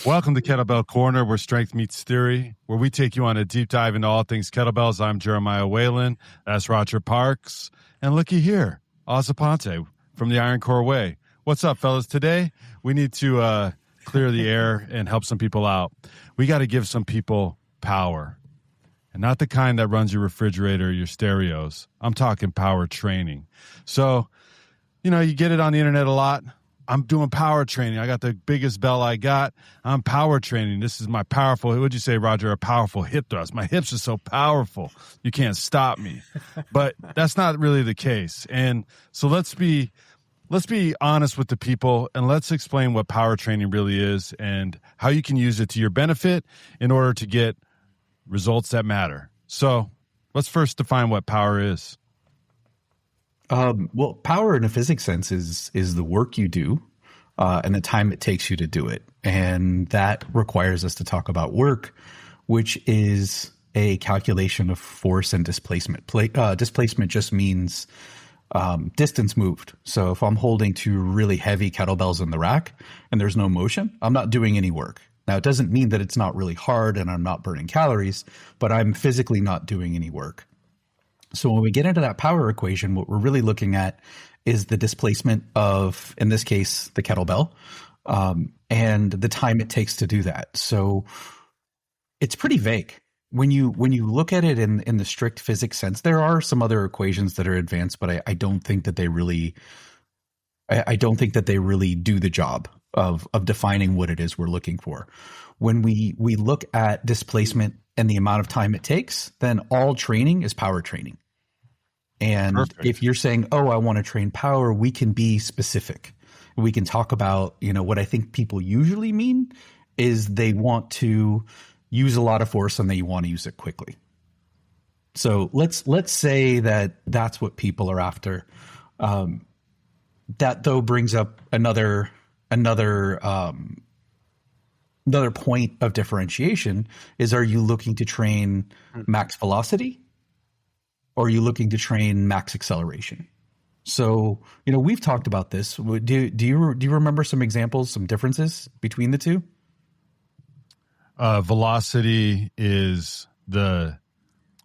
Welcome to Kettlebell Corner, where strength meets theory, where we take you on a deep dive into all things kettlebells. I'm Jeremiah Waylon. That's Roger Parks. And looky here, Os Aponte from the Iron Core Way. What's up, fellas? Today, we need to clear the air and help some people out. We got to give some people power. And not the kind that runs your refrigerator or your stereos. I'm talking power training. So, you get it on the internet a lot. I'm doing power training. I got the biggest bell I got. I'm power training. This is my powerful, what would you say, Roger, a powerful hip thrust. My hips are so powerful, you can't stop me. But that's not really the case. And so let's be honest with the people, and let's explain what power training really is and how you can use it to your benefit in order to get results that matter. So let's first define what power is. Well, power in a physics sense is the work you do and the time it takes you to do it. And that requires us to talk about work, which is a calculation of force and displacement. Displacement just means distance moved. So if I'm holding two really heavy kettlebells in the rack and there's no motion, I'm not doing any work. Now, it doesn't mean that it's not really hard and I'm not burning calories, but I'm physically not doing any work. So when we get into that power equation, what we're really looking at is the displacement of, in this case, the kettlebell, and the time it takes to do that. So it's pretty vague. When you look at it in the strict physics sense, there are some other equations that are advanced, but I don't think that they really do the job of defining what it is we're looking for. When we look at displacement and the amount of time it takes, then all training is power training. And Perfect. If you're saying, I want to train power, we can be specific. We can talk about, what I think people usually mean is they want to use a lot of force and they want to use it quickly. So let's say that that's what people are after. That though brings up another point of differentiation is, are you looking to train max velocity or are you looking to train max acceleration? So, we've talked about this. Do you remember some examples, some differences between the two? Velocity is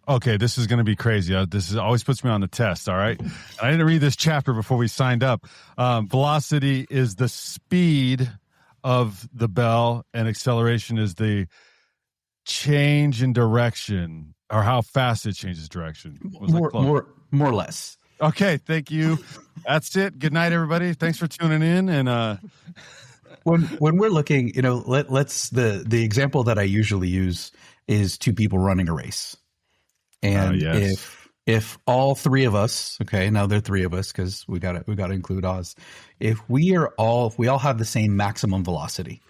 okay, this is going to be crazy. This always puts me on the test, all right? I didn't read this chapter before we signed up. Velocity is the speed of the bell, and acceleration is the change in direction, or how fast it changes direction. More or less. Okay, thank you. That's it. Good night, everybody. Thanks for tuning in. And when we're looking, let's the example that I usually use is two people running a race. And yes. if all three of us, okay, now there are three of us because we got to include Oz. If we all have the same maximum velocity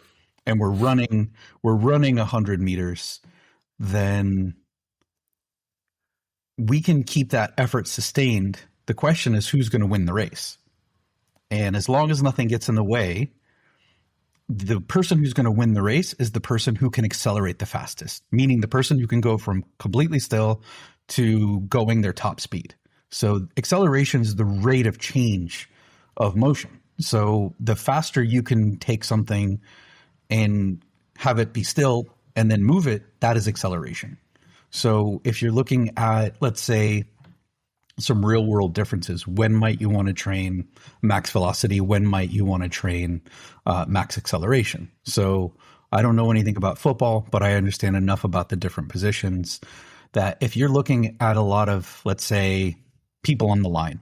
and we're running 100 meters, then we can keep that effort sustained. The question is, who's going to win the race? And as long as nothing gets in the way, the person who's going to win the race is the person who can accelerate the fastest, meaning the person who can go from completely still to going their top speed. So acceleration is the rate of change of motion. So the faster you can take something and have it be still and then move it, that is acceleration. So if you're looking at, let's say, some real world differences, when might you want to train max velocity? When might you want to train max acceleration? So I don't know anything about football, but I understand enough about the different positions that if you're looking at a lot of, let's say, people on the line,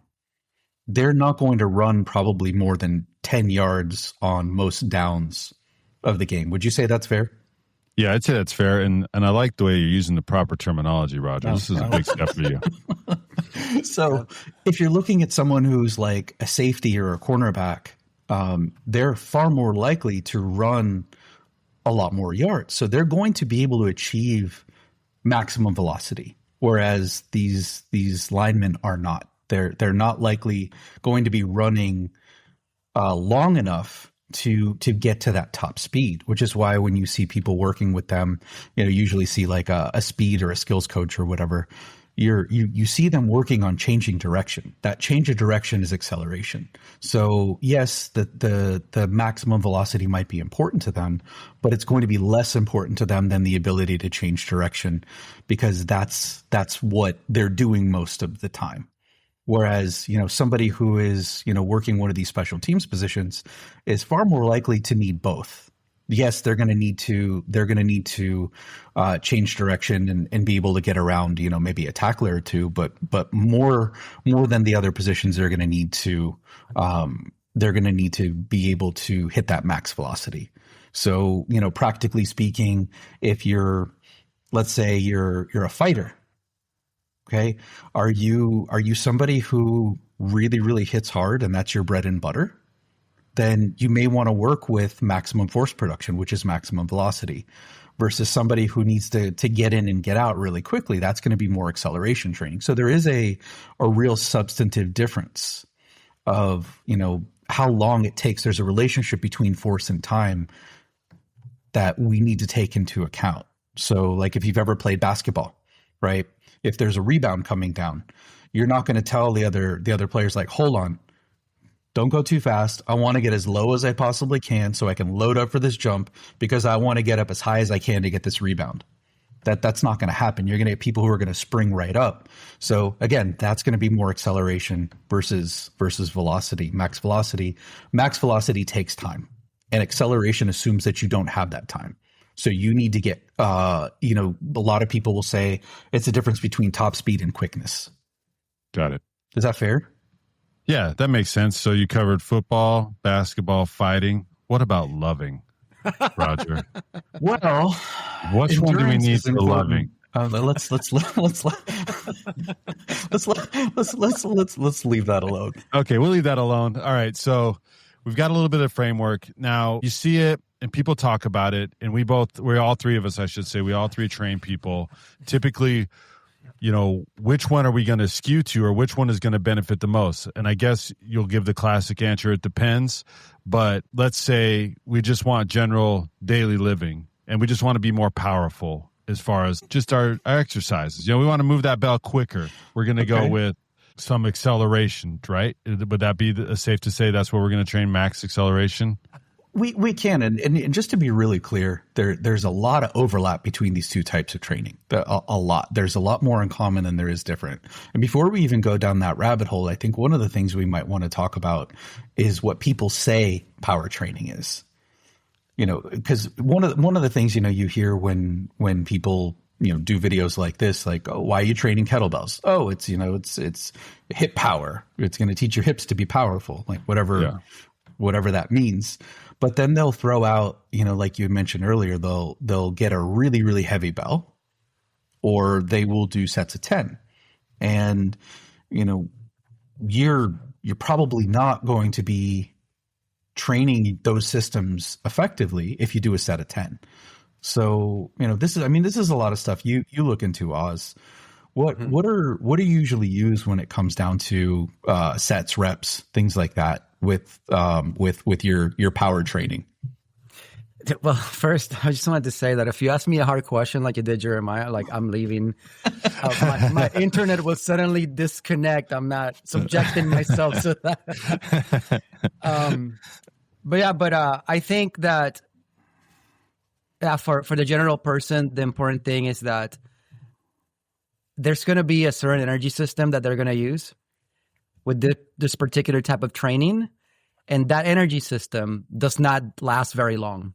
they're not going to run probably more than 10 yards on most downs of the game. Would you say that's fair? Yeah, I'd say that's fair. And I like the way you're using the proper terminology, Roger. This is a big step for you. So if you're looking at someone who's like a safety or a cornerback, they're far more likely to run a lot more yards. So they're going to be able to achieve maximum velocity, whereas these linemen are not. They're not likely going to be running long enough to get to that top speed, which is why when you see people working with them, usually see like a speed or a skills coach or whatever, you see them working on changing direction. That change of direction is acceleration. So yes, the maximum velocity might be important to them, but it's going to be less important to them than the ability to change direction, because that's what they're doing most of the time. Whereas, somebody who is, working one of these special teams positions is far more likely to need both. Yes, they're going to need to change direction and be able to get around, maybe a tackler or two, but more than the other positions, they're going to need to be able to hit that max velocity. So, practically speaking, if let's say you're a fighter, okay, are you somebody who really, really hits hard and that's your bread and butter? Then you may want to work with maximum force production, which is maximum velocity, versus somebody who needs to get in and get out really quickly. That's going to be more acceleration training. So there is a real substantive difference of, how long it takes. There's a relationship between force and time that we need to take into account. So like if you've ever played basketball, right? If there's a rebound coming down, you're not going to tell the other players like, hold on, don't go too fast. I want to get as low as I possibly can so I can load up for this jump, because I want to get up as high as I can to get this rebound. That's not going to happen. You're going to get people who are going to spring right up. So again, that's going to be more acceleration versus velocity, max velocity. Max velocity takes time, and acceleration assumes that you don't have that time. So you need to get, a lot of people will say it's a difference between top speed and quickness. Got it. Is that fair? Yeah, that makes sense. So you covered football, basketball, fighting. What about loving, Roger? Well, which one do we need for loving? Let's leave that alone. Okay, we'll leave that alone. All right, so we've got a little bit of framework. Now, you see it and people talk about it, and we all three of us, I should say, we all three train people. Typically, which one are we going to skew to, or which one is going to benefit the most? And I guess you'll give the classic answer, it depends. But let's say we just want general daily living, and we just want to be more powerful as far as just our exercises. We want to move that bell quicker. We're going to go with some acceleration, right? Would that be safe to say that's what we're going to train, max acceleration? We can, and just to be really clear, there's a lot of overlap between these two types of training. A lot. There's a lot more in common than there is different. And before we even go down that rabbit hole, I think one of the things we might want to talk about is what people say power training is. Because one of the things you hear when people do videos like this, like, oh, why are you training kettlebells? Oh, it's it's hip power. It's going to teach your hips to be powerful, like whatever that means. But then they'll throw out, like you mentioned earlier, they'll get a really, really heavy bell, or they will do sets of 10. And, you're probably not going to be training those systems effectively if you do a set of 10. So, this is a lot of stuff you look into, Oz. What do you usually use when it comes down to sets, reps, things like that with your power training? Well, first, I just wanted to say that if you ask me a hard question like you did, Jeremiah, like I'm leaving, my internet will suddenly disconnect. I'm not subjecting myself to that. But I think that for the general person, the important thing is that there's going to be a certain energy system that they're going to use with this particular type of training. And that energy system does not last very long.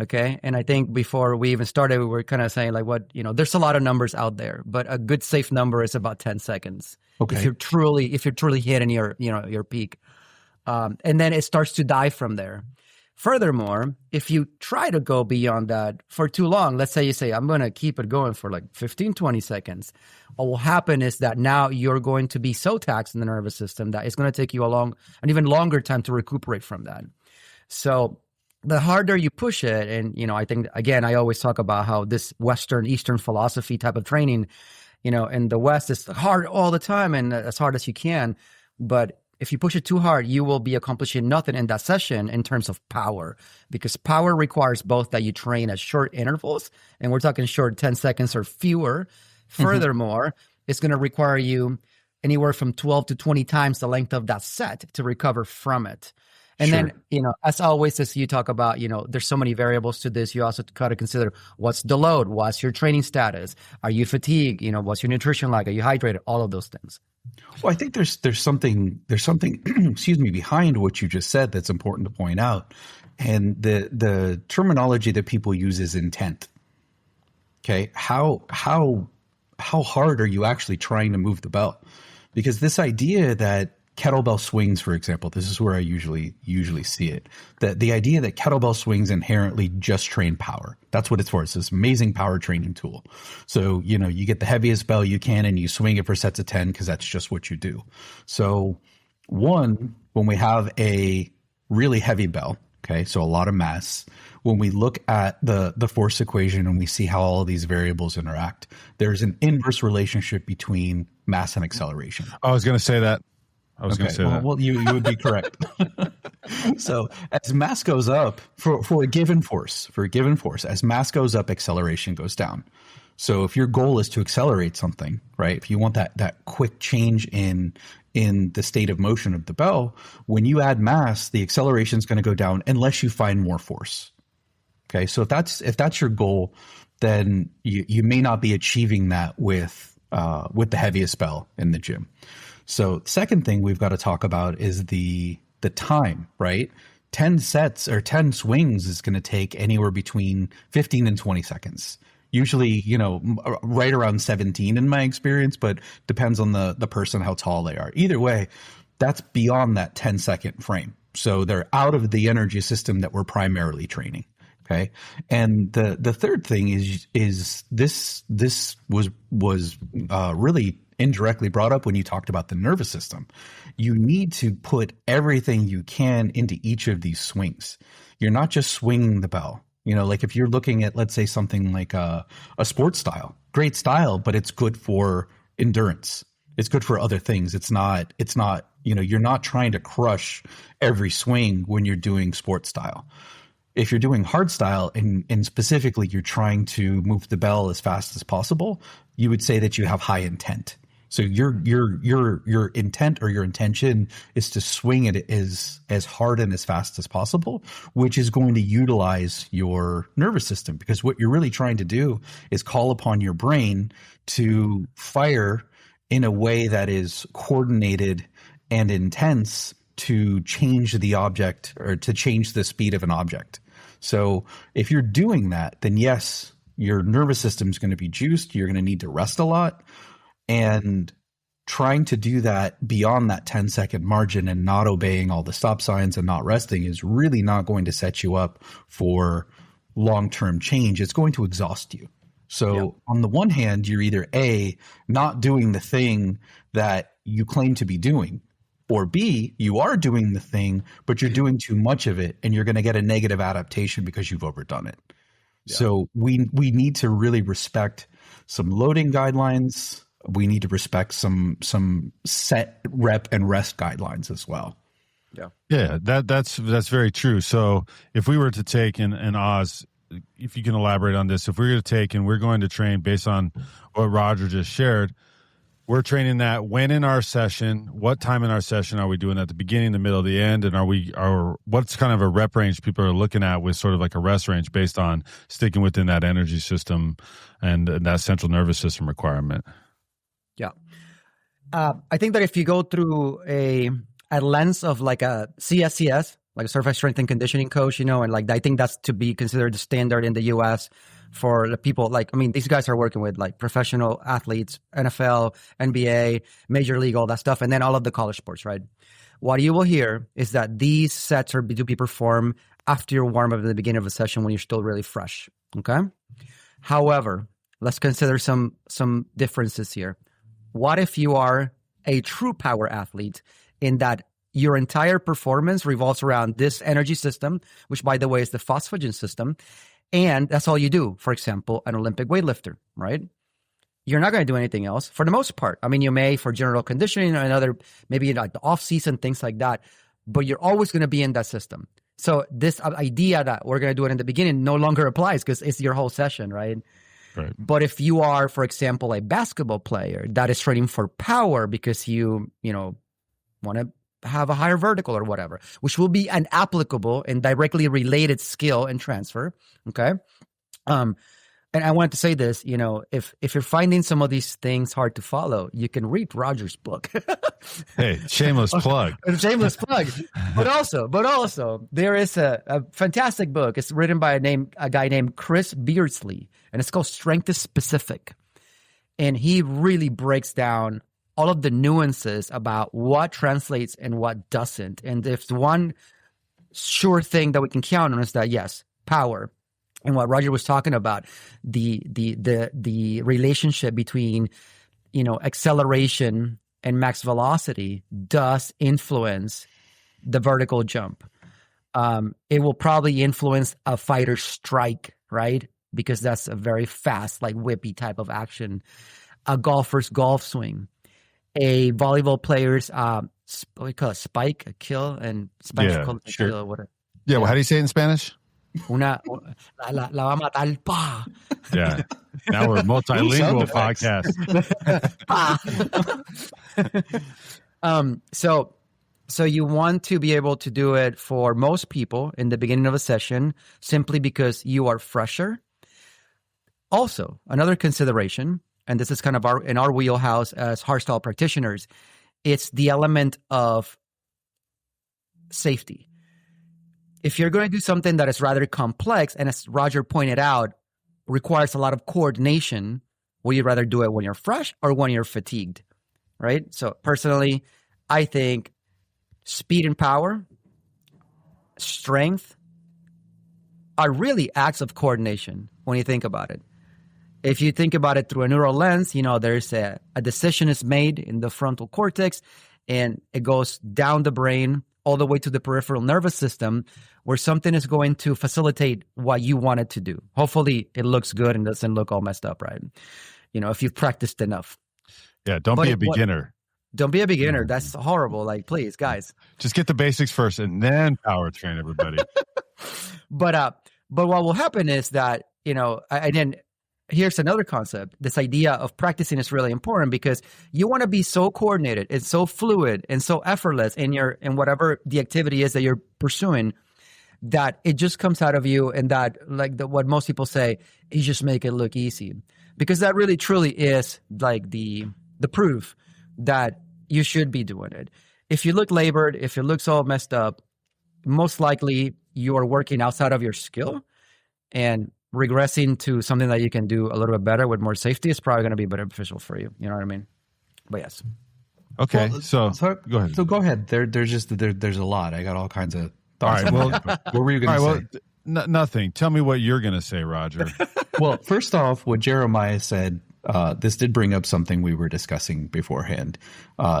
Okay. And I think before we even started, we were kind of saying like there's a lot of numbers out there, but a good safe number is about 10 seconds. Okay. If you're truly hitting your peak. And then it starts to die from there. Furthermore, if you try to go beyond that for too long, let's say you say, I'm going to keep it going for like 15, 20 seconds. What will happen is that now you're going to be so taxed in the nervous system that it's going to take you an even longer time to recuperate from that. So the harder you push it, and, I think, again, I always talk about how this Western, Eastern philosophy type of training, in the West is hard all the time and as hard as you can. But if you push it too hard, you will be accomplishing nothing in that session in terms of power, because power requires both that you train at short intervals, and we're talking short 10 seconds or fewer. Furthermore, it's going to require you anywhere from 12 to 20 times the length of that set to recover from it. And Sure. then, as always, as you talk about, there's so many variables to this. You also got to consider what's the load, what's your training status, are you fatigued, what's your nutrition like, are you hydrated, all of those things. Well, I think there's something excuse me, behind what you just said that's important to point out. And the terminology that people use is intent. Okay. How hard are you actually trying to move the bell? Because this idea that kettlebell swings, for example, this is where I usually see it. That the idea that kettlebell swings inherently just train power. That's what it's for. It's this amazing power training tool. So, you get the heaviest bell you can and you swing it for sets of 10 because that's just what you do. So when we have a really heavy bell, okay, so a lot of mass, when we look at the force equation and we see how all of these variables interact, there's an inverse relationship between mass and acceleration. I was going to say that. Going to say that. Well, you would be correct. So as mass goes up for a given force, as mass goes up, acceleration goes down. So if your goal is to accelerate something, right? If you want that quick change in the state of motion of the bell, when you add mass, the acceleration is going to go down unless you find more force. Okay, so if that's your goal, then you may not be achieving that with the heaviest bell in the gym. So second thing we've got to talk about is the time, right? 10 sets or 10 swings is going to take anywhere between 15 and 20 seconds. Usually, right around 17 in my experience, but depends on the person, how tall they are. Either way, that's beyond that 10-second frame. So they're out of the energy system that we're primarily training. Okay. And the third thing is this was really indirectly brought up when you talked about the nervous system. You need to put everything you can into each of these swings. You're not just swinging the bell. Like if you're looking at, let's say, something like a sports style, great style, but it's good for endurance. It's good for other things. It's not, you're not trying to crush every swing when you're doing sports style. If you're doing hard style and specifically you're trying to move the bell as fast as possible, you would say that you have high intent. So your intent or your intention is to swing it as hard and as fast as possible, which is going to utilize your nervous system, because what you're really trying to do is call upon your brain to fire in a way that is coordinated and intense to change the object or to change the speed of an object. So if you're doing that, then yes, your nervous system is going to be juiced. You're going to need to rest a lot. And trying to do that beyond that 10-second margin and not obeying all the stop signs and not resting is really not going to set you up for long-term change. It's going to exhaust you. So on the one hand, you're either A, not doing the thing that you claim to be doing, or B, you are doing the thing, but you're doing too much of it and you're going to get a negative adaptation because you've overdone it. Yeah. So we need to really respect some loading guidelines. We need to respect some set, rep, and rest guidelines as well. Yeah, that's very true. So if we were to take in Oz, if you can elaborate on this, if we're going to take and we're going to train based on what Roger just shared, we're training that when in our session, what time in our session are we doing at the beginning, the middle, the end, and what's kind of a rep range people are looking at with sort of like a rest range based on sticking within that energy system and that central nervous system requirement. Yeah. I think that if you go through a lens of like a CSCS, like a certified strength and conditioning coach, and like I think that's to be considered the standard in the US for the people. Like, I mean, these guys are working with like professional athletes, NFL, NBA, Major League, all that stuff, and then all of the college sports, right? What you will hear is that these sets are to be performed after your warm up at the beginning of a session when you're still really fresh. Okay. However, let's consider some differences here. What if you are a true power athlete in that your entire performance revolves around this energy system, which, by the way, is the phosphagen system, and that's all you do? For example, an Olympic weightlifter, right? You're not going to do anything else for the most part. I mean, you may for general conditioning and other, maybe like the off-season, things like that, but you're always going to be in that system. So this idea that we're going to do it in the beginning no longer applies because it's your whole session, right? Right. But if you are, for example, a basketball player that is training for power because you want to have a higher vertical or whatever, which will be an applicable and directly related skill and transfer. Okay. And I wanted to say this, if you're finding some of these things hard to follow, you can read Roger's book. Hey, shameless plug. Shameless plug. But also, there is a fantastic book. It's written by a guy named Chris Beardsley, and it's called Strength is Specific. And he really breaks down all of the nuances about what translates and what doesn't. And if one sure thing that we can count on is that, yes, power. And what Roger was talking about, the relationship between, acceleration and max velocity does influence the vertical jump. It will probably influence a fighter's strike, right? Because that's a very fast, like whippy type of action. A golfer's golf swing. A volleyball player's, what we call it, spike, a kill, and Spanish call it sure. kill or whatever. Yeah, well, how do you say it in Spanish? La va a matar, pa. Yeah. Now we're a multilingual podcast. So you want to be able to do it for most people in the beginning of a session simply because you are fresher. Also, another consideration, and this is kind of in our wheelhouse as hardstyle practitioners, it's the element of safety. If you're going to do something that is rather complex, and as Roger pointed out, requires a lot of coordination, would you rather do it when you're fresh or when you're fatigued, right? So personally, I think speed and power, strength are really acts of coordination when you think about it. If you think about it through a neural lens, there's a decision is made in the frontal cortex, and it goes down the brain all the way to the peripheral nervous system, where something is going to facilitate what you want it to do. Hopefully it looks good and doesn't look all messed up, right? If you've practiced enough. Yeah, don't be a beginner. Don't be a beginner. That's horrible. Like, please, guys. Just get the basics first and then power train everybody. But what will happen is that, here's another concept. This idea of practicing is really important because you want to be so coordinated and so fluid and so effortless in whatever the activity is that you're pursuing, that it just comes out of you, and that, like what most people say, you just make it look easy. Because that really truly is like the proof that you should be doing it. If you look labored, if it looks all messed up, most likely you are working outside of your skill, and regressing to something that you can do a little bit better with more safety is probably going to be beneficial for you. You know what I mean? But yes. Okay. Well, so go ahead. So go ahead. There's a lot. I got all kinds of thoughts. All right. Well, what were you going to say? Nothing. Tell me what you're going to say, Roger. Well, first off, what Jeremiah said, this did bring up something we were discussing beforehand.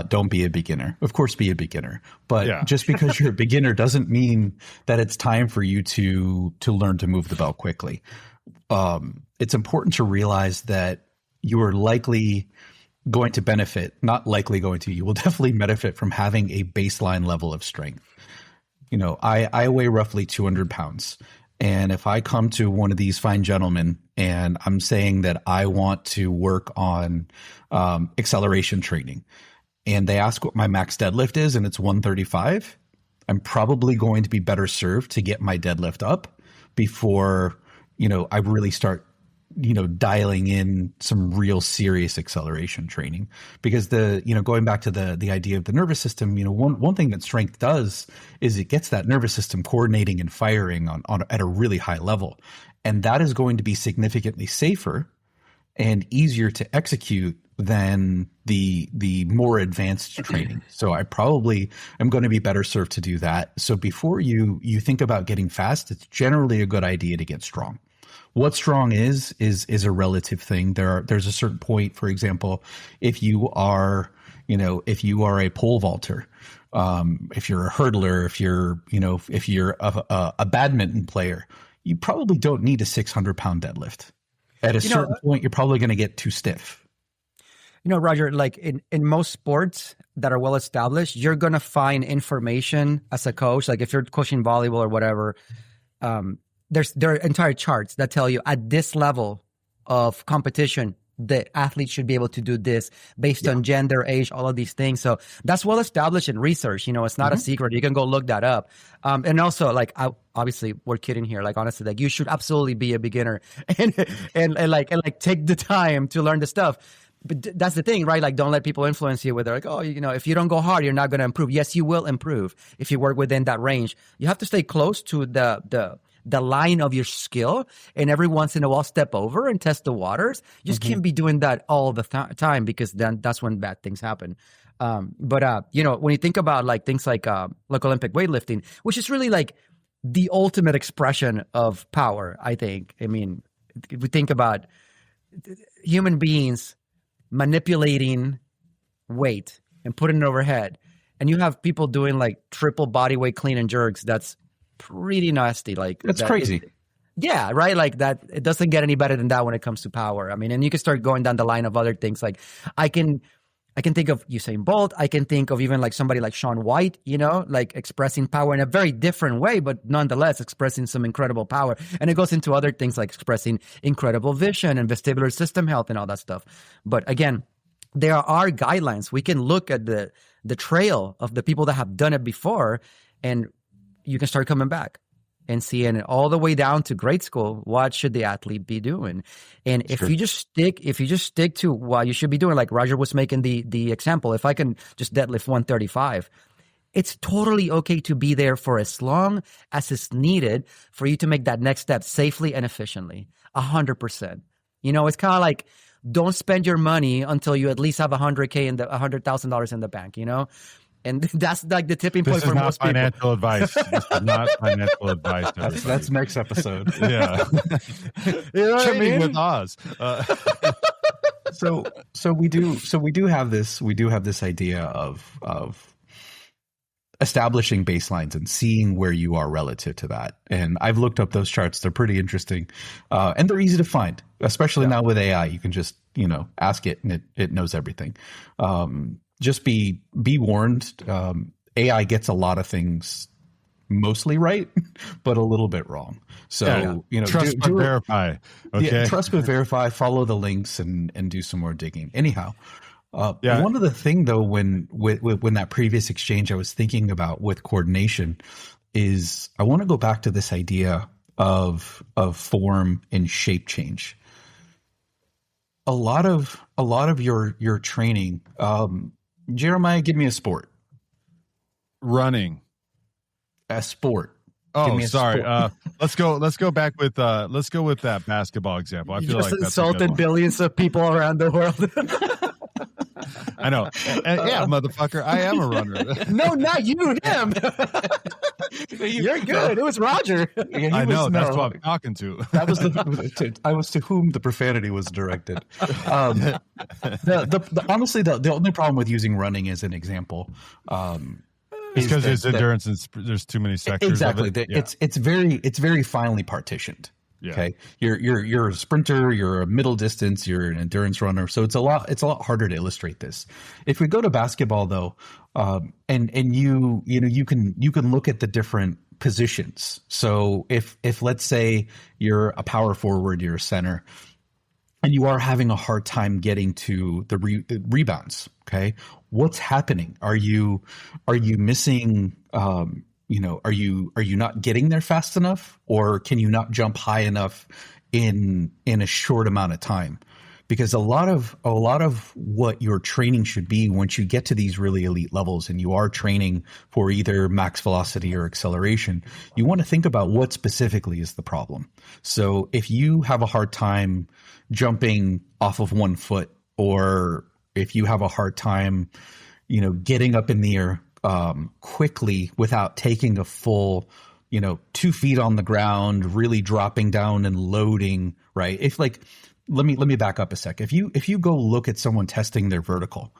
Don't be a beginner. Of course, be a beginner. But just because you're a beginner doesn't mean that it's time for you to learn to move the belt quickly. It's important to realize that you are likely going to benefit, not likely going to, you will definitely benefit from having a baseline level of strength. I weigh roughly 200 pounds. And if I come to one of these fine gentlemen and I'm saying that I want to work on acceleration training, and they ask what my max deadlift is and it's 135, I'm probably going to be better served to get my deadlift up before, I really start, dialing in some real serious acceleration training. Because going back to the idea of the nervous system, one thing that strength does is it gets that nervous system coordinating and firing on at a really high level. And that is going to be significantly safer and easier to execute than the more advanced training. So I probably am going to be better served to do that. So before you think about getting fast, it's generally a good idea to get strong. What strong is a relative thing. There's a certain point, for example, if you are a pole vaulter, if you're a hurdler, if you're a badminton player, you probably don't need a 600-pound deadlift. At a certain point, you're probably going to get too stiff. Roger, like in most sports that are well established, you're going to find information as a coach. Like if you're coaching volleyball or whatever, there are entire charts that tell you at this level, of competition, the athlete should be able to do this based on gender, age, all of these things. So that's well established in research. It's not a secret. You can go look that up. And also, like, obviously, we're kidding here. Like, honestly, like, you should absolutely be a beginner and take the time to learn the stuff. But that's the thing, right? Like, don't let people influence you with, like, oh, if you don't go hard, you're not going to improve. Yes, you will improve if you work within that range. You have to stay close to the line of your skill, and every once in a while step over and test the waters. You just can't be doing that all the time, because then that's when bad things happen. But when you think about like things like Olympic weightlifting, which is really like the ultimate expression of power, I think. I mean, if we think about human beings manipulating weight and putting it overhead, and you have people doing like triple body weight clean and jerks, that's pretty nasty. Like, that's crazy. Yeah, right. Like that, it doesn't get any better than that when it comes to power. I mean, and you can start going down the line of other things. Like I can think of Usain Bolt. I can think of even like somebody like Shaun White, like expressing power in a very different way, but nonetheless expressing some incredible power. And it goes into other things like expressing incredible vision and vestibular system health and all that stuff. But again, there are guidelines. We can look at the trail of the people that have done it before, and you can start coming back and seeing it all the way down to grade school. What should the athlete be doing? And if you just stick to what you should be doing, like Roger was making the example, if I can just deadlift 135, it's totally okay to be there for as long as it's needed for you to make that next step safely and efficiently. 100%. It's kind of like, don't spend your money until you at least have $100,000 in the bank, And that's like the tipping point for most people. This is not financial advice. That's next episode. Yeah. Trimming with Oz. So we do have this idea of establishing baselines and seeing where you are relative to that. And I've looked up those charts. They're pretty interesting. And they're easy to find, especially now with AI. You can just, ask it and it knows everything. Just be warned. AI gets a lot of things mostly right, but a little bit wrong. So, trust but verify. Okay. Yeah, trust but verify, follow the links and do some more digging. Anyhow, one of the thing though, when that previous exchange I was thinking about with coordination is I want to go back to this idea of form and shape change. A lot of your training, Jeremiah, give me a sport. Running. A sport. Oh, sorry. Let's go back with that basketball example. I feel like that's insulted billions of people around the world. I know. And, yeah, motherfucker, I am a runner. No, not you, him. You're good. It was Roger. Yeah, I know. That's what I'm talking to. That was I was to whom the profanity was directed. Honestly, the only problem with using running as an example is because there's endurance and there's too many sectors. Exactly. Of it. Yeah. It's very finely partitioned. Yeah. Okay, you're a sprinter, you're a middle distance, you're an endurance runner, so it's a lot harder to illustrate this. If we go to basketball though, and you can look at the different positions. So if let's say you're a power forward, you're a center, and you are having a hard time getting to the rebounds, okay, what's happening? Are you missing? Are you not getting there fast enough, or can you not jump high enough in a short amount of time? Because a lot of what your training should be once you get to these really elite levels and you are training for either max velocity or acceleration, you want to think about what specifically is the problem. So if you have a hard time jumping off of 1 foot, or if you have a hard time, getting up in the air quickly without taking a full, 2 feet on the ground, really dropping down and loading, right? Let me back up a sec. If you go look at someone testing their vertical,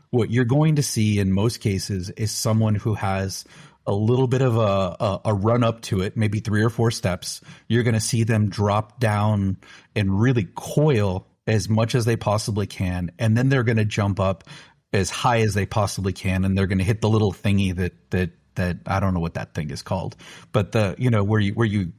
what you're going to see in most cases is someone who has a little bit of a run up to it, maybe 3 or 4 steps. You're going to see them drop down and really coil as much as they possibly can. And then they're going to jump up as high as they possibly can, and they're going to hit the little thingy that that I don't know what that thing is called, but where you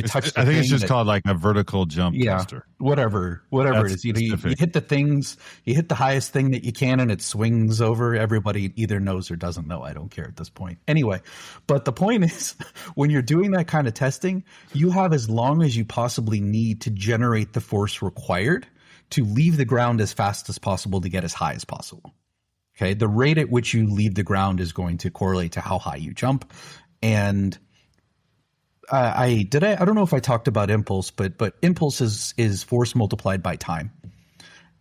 touch the I think thing it's just that, called like a vertical jump twister. whatever That's it is. You specific. hit the things, you hit the highest thing that you can, and it swings over. Everybody either knows or doesn't know. I don't care at this point. Anyway, but the point is, when you're doing that kind of testing, you have as long as you possibly need to generate the force required to leave the ground as fast as possible to get as high as possible. Okay, the rate at which you leave the ground is going to correlate to how high you jump. And I don't know if I talked about impulse, but impulse is force multiplied by time.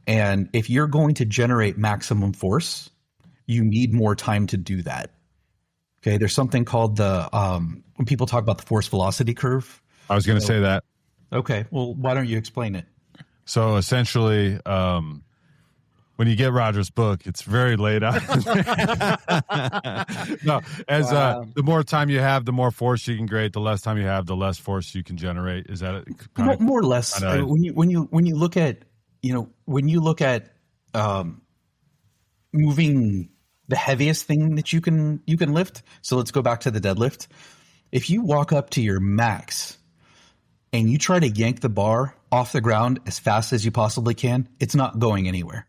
And if you're going to generate maximum force, you need more time to do that. Okay, there's something called when people talk about the force velocity curve. I was going to say that. Okay, well, why don't you explain it? So essentially, when you get Roger's book, it's very laid out. No, the more time you have, the more force you can create. The less time you have, the less force you can generate. Is that more or less? When you look at moving the heaviest thing that you can lift. So let's go back to the deadlift. If you walk up to your max and you try to yank the bar off the ground as fast as you possibly can, it's not going anywhere.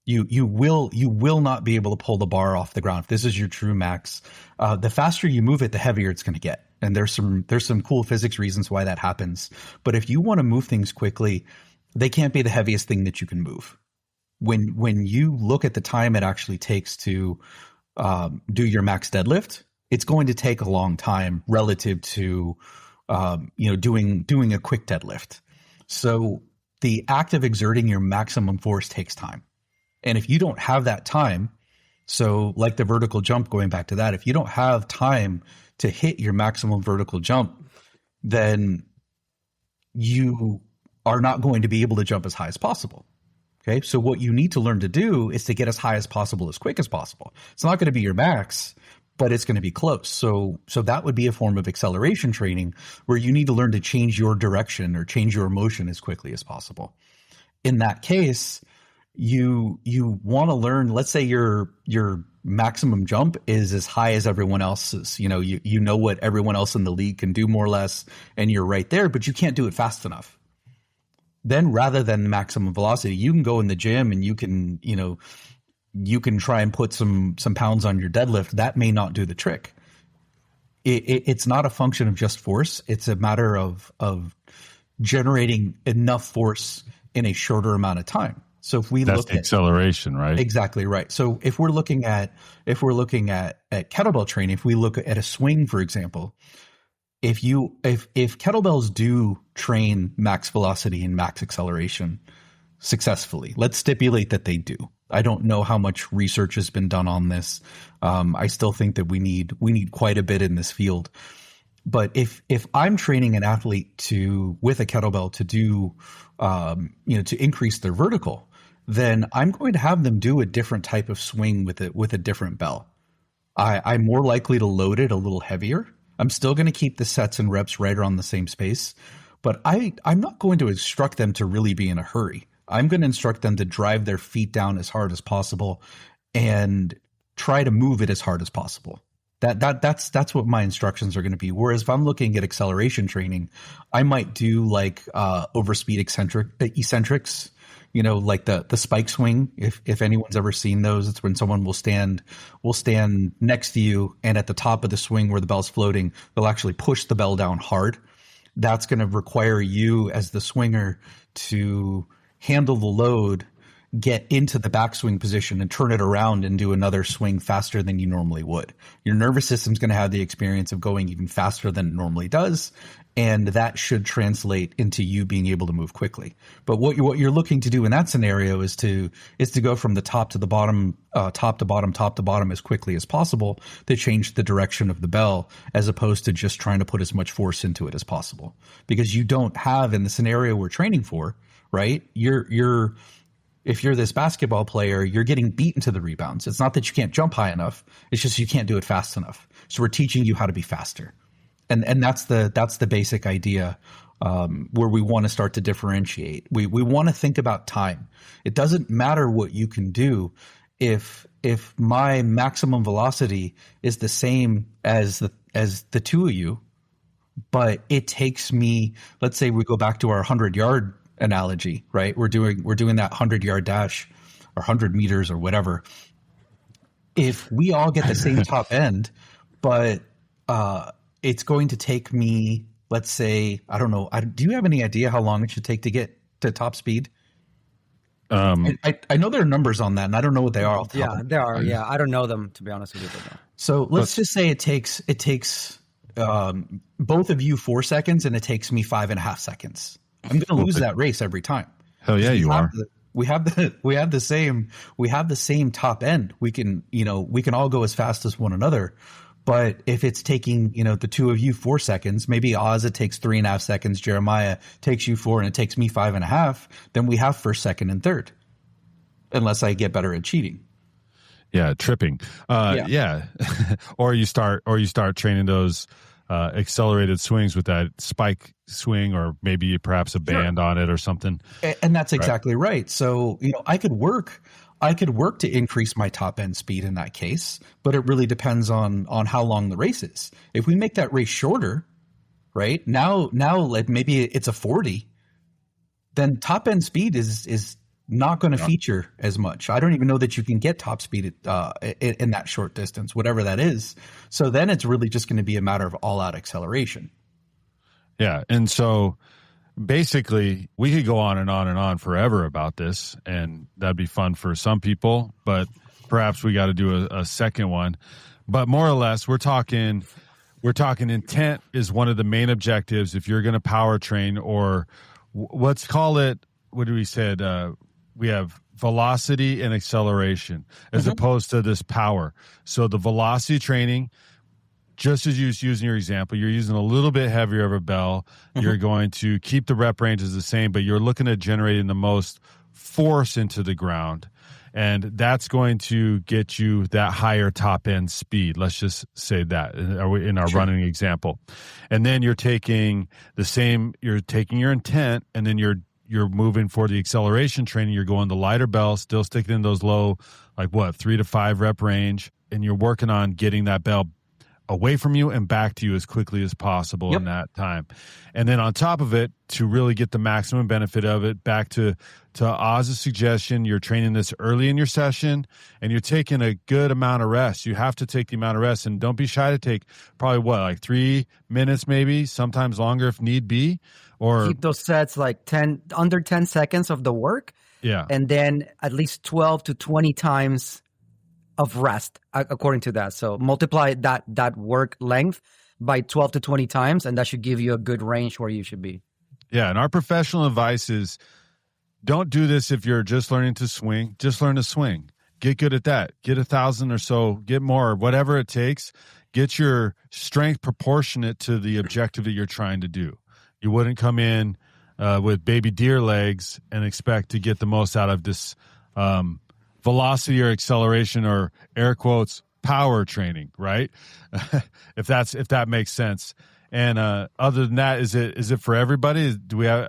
You will not be able to pull the bar off the ground if this is your true max. The faster you move it, the heavier it's going to get, and there's some cool physics reasons why that happens. But if you want to move things quickly, they can't be the heaviest thing that you can move. When you look at the time it actually takes to do your max deadlift, it's going to take a long time relative to doing a quick deadlift. So the act of exerting your maximum force takes time. And if you don't have that time, so like the vertical jump, going back to that, if you don't have time to hit your maximum vertical jump, then you are not going to be able to jump as high as possible. Okay. So what you need to learn to do is to get as high as possible, as quick as possible. It's not going to be your max, but it's going to be close. So that would be a form of acceleration training where you need to learn to change your direction or change your motion as quickly as possible. In that case, you want to learn, let's say your maximum jump is as high as everyone else's. You know what everyone else in the league can do more or less, and you're right there, but you can't do it fast enough. Then rather than maximum velocity, you can go in the gym and you can try and put some pounds on your deadlift. That may not do the trick. It's not a function of just force. It's a matter of generating enough force in a shorter amount of time. So if we look at acceleration, right? Exactly right. So if we're looking at kettlebell training, if we look at a swing, for example, if kettlebells do train max velocity and max acceleration successfully, let's stipulate that they do. I don't know how much research has been done on this. I still think that we need quite a bit in this field. But if I'm training an athlete with a kettlebell to do, to increase their vertical, then I'm going to have them do a different type of swing with a different bell. I'm more likely to load it a little heavier. I'm still going to keep the sets and reps right around the same space, but I'm not going to instruct them to really be in a hurry. I'm going to instruct them to drive their feet down as hard as possible and try to move it as hard as possible. That's what my instructions are going to be. Whereas if I'm looking at acceleration training, I might do like overspeed eccentrics, like the spike swing. If anyone's ever seen those, it's when someone will stand next to you, and at the top of the swing where the bell's floating, they'll actually push the bell down hard. That's going to require you as the swinger to handle the load, get into the backswing position and turn it around and do another swing faster than you normally would. Your nervous system's going to have the experience of going even faster than it normally does, and that should translate into you being able to move quickly. But what you're looking to do in that scenario is to go from the top to the bottom, top to bottom as quickly as possible to change the direction of the bell, as opposed to just trying to put as much force into it as possible. Because you don't have, in the scenario we're training for, right? If you're this basketball player, you're getting beaten to the rebounds. It's not that you can't jump high enough. It's just you can't do it fast enough. So we're teaching you how to be faster. And that's the basic idea where we want to start to differentiate. We want to think about time. It doesn't matter what you can do if my maximum velocity is the same as the two of you, but it takes me, let's say we go back to our 100-yard analogy, right? We're doing that 100-yard dash or 100 meters or whatever. If we all get the same top end, but it's going to take me, let's say, I don't know. Do you have any idea how long it should take to get to top speed? I know there are numbers on that, and I don't know what they are. Yeah, there are. Yeah, I don't know them, to be honest with you. So let's just say it takes both of you 4 seconds, and it takes me 5.5 seconds. I'm going to lose that race every time. Hell yeah, you are. We have the same top end. We can all go as fast as one another. But if it's taking, the two of you 4 seconds, maybe Oz, it takes 3.5 seconds. Jeremiah takes you 4 and it takes me 5.5. Then we have first, second, and third, unless I get better at cheating. Yeah. Tripping. Yeah. or you start training those accelerated swings with that spike swing, or maybe perhaps a band on it or something. And that's exactly right. So, I could work to increase my top end speed in that case, but it really depends on how long the race is. If we make that race shorter, right? Now like maybe it's a 40, then top end speed is not going to feature as much. I don't even know that you can get top speed in that short distance, whatever that is. So then it's really just going to be a matter of all out acceleration. Yeah. And so basically, we could go on and on and on forever about this, and that'd be fun for some people, but perhaps we got to do a second one. But more or less, we're talking intent is one of the main objectives if you're going to power train, or let's call it, what do we said? We have velocity and acceleration as opposed to this power. So the velocity training, just as you was using your example, you're using a little bit heavier of a bell. You're going to keep the rep ranges the same, but you're looking at generating the most force into the ground. And that's going to get you that higher top end speed. Let's just say that in our running example. And then you're taking your intent, and then you're moving for the acceleration training. You're going the lighter bell, still sticking in those low, 3 to 5 rep range. And you're working on getting that bell away from you and back to you as quickly as possible in that time. And then on top of it, to really get the maximum benefit of it, back to Oz's suggestion, you're training this early in your session and you're taking a good amount of rest. You have to take the amount of rest, and don't be shy to take probably 3 minutes, maybe sometimes longer if need be, or keep those sets under 10 seconds of the work. Yeah. And then at least 12 to 20 times of rest according to that. So multiply that work length by 12 to 20 times, and that should give you a good range where you should be. Yeah. And our professional advice is don't do this if you're just learning to swing. Just learn to swing. Get good at that. Get 1,000 or so, get more, whatever it takes. Get your strength proportionate to the objective that you're trying to do. You wouldn't come in with baby deer legs and expect to get the most out of this velocity or acceleration, or air quotes power training, right? if that makes sense. And other than that, is it for everybody? Do we have,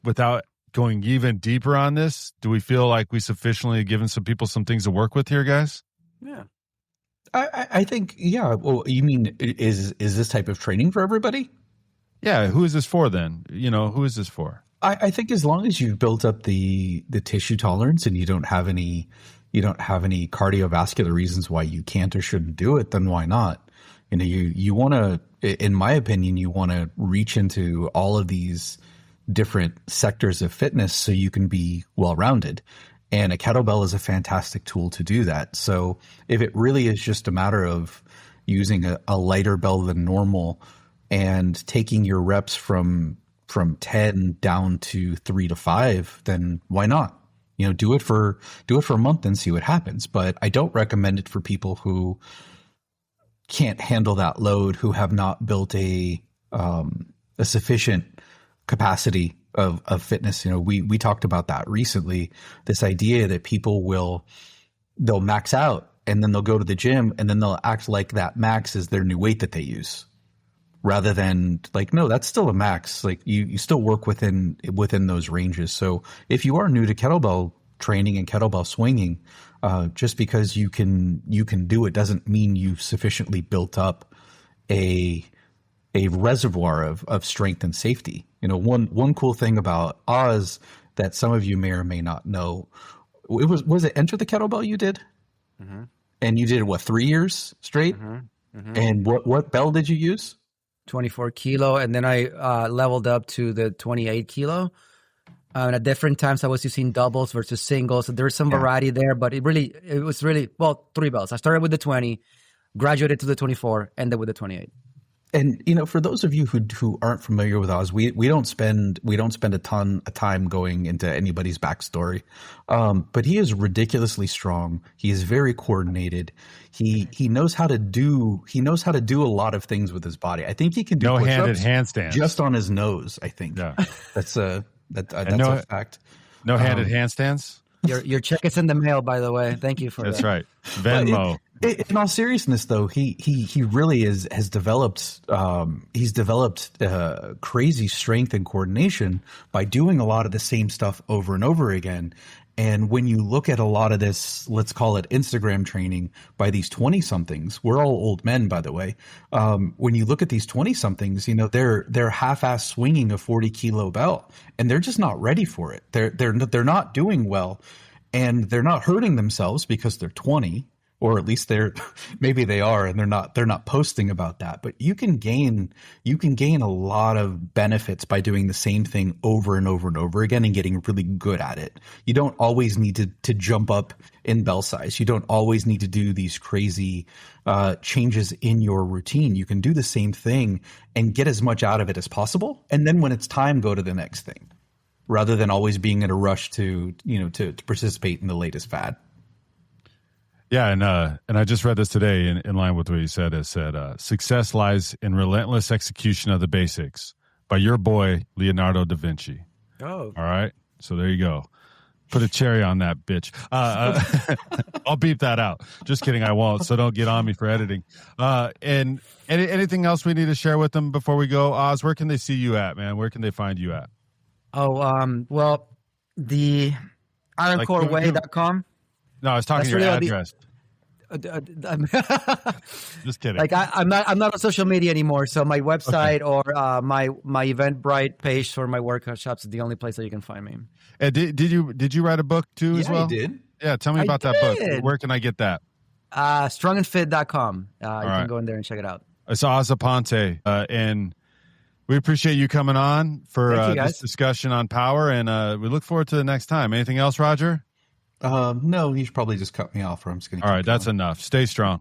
without going even deeper on this, do we feel like we sufficiently given some people some things to work with here, guys? Yeah. I think, yeah. Well, you mean, is this type of training for everybody? Yeah. Who is this for then? Who is this for? I think as long as you've built up the tissue tolerance and you don't have any cardiovascular reasons why you can't or shouldn't do it, then why not? You want to, in my opinion, you want to reach into all of these different sectors of fitness so you can be well-rounded. And a kettlebell is a fantastic tool to do that. So if it really is just a matter of using a lighter bell than normal and taking your reps from 10 down to 3 to 5, then why not? Do it for a month and see what happens. But I don't recommend it for people who can't handle that load, who have not built a sufficient capacity of fitness. We talked about that recently, this idea that people they'll max out and then they'll go to the gym and then they'll act like that max is their new weight that they use. Rather than no, that's still a max. You still work within those ranges. So if you are new to kettlebell training and kettlebell swinging. Just because you can do it doesn't mean you've sufficiently built up a reservoir of strength and safety. You know, one cool thing about Oz that some of you may or may not know, was it Enter the Kettlebell you did? Mm-hmm. And you did what, 3 years straight? Mm-hmm. Mm-hmm. And what bell did you use? 24 kilo, and then I leveled up to the 28 kilo. And at different times, I was using doubles versus singles. So there's some variety there, but it was really, well, 3 bells. I started with the 20, graduated to the 24, ended with the 28. And, you know, for those of you who aren't familiar with Oz, we don't spend a ton of time going into anybody's backstory. But he is ridiculously strong. He is very coordinated. He knows how to do a lot of things with his body. I think he can do no-handed handstands just on his nose. I think that's a fact. No-handed handstands. Your check is in the mail, by the way. Thank you for that. That's right. Venmo. In all seriousness, though, he really has developed crazy strength and coordination by doing a lot of the same stuff over and over again. And when you look at a lot of this, let's call it Instagram training by these 20-somethings, we're all old men, by the way. When you look at these 20-somethings, you know, they're half-ass swinging a 40-kilo bell, and they're just not ready for it. They're not doing well, and they're not hurting themselves because they're 20. Or at least maybe they are, and they're not posting about that. But you can gain a lot of benefits by doing the same thing over and over and over again and getting really good at it. You don't always need to jump up in bell size. You don't always need to do these crazy changes in your routine. You can do the same thing and get as much out of it as possible. And then when it's time, go to the next thing, rather than always being in a rush to participate in the latest fad. Yeah, and I just read this today in line with what you said. It said, success lies in relentless execution of the basics by your boy, Leonardo da Vinci. Oh. All right? So there you go. Put a cherry on that, bitch. I'll beep that out. Just kidding, I won't, so don't get on me for editing. And anything else we need to share with them before we go? Oz, where can they see you at, man? Where can they find you at? Well, the ironcoreway.com. No, I was talking your address. Just kidding. Like I'm not on social media anymore, so my website or my Eventbrite page for my workshops is the only place that you can find me. And did you write a book too as well? I did. Yeah, tell me about that book. Where can I get that? Strongandfit.com. You can go in there and check it out. It's Os Aponte, and we appreciate you coming on for this discussion on power, and we look forward to the next time. Anything else, Roger? No, you should probably just cut me off, or I'm just going to. All right, that's enough. Stay strong.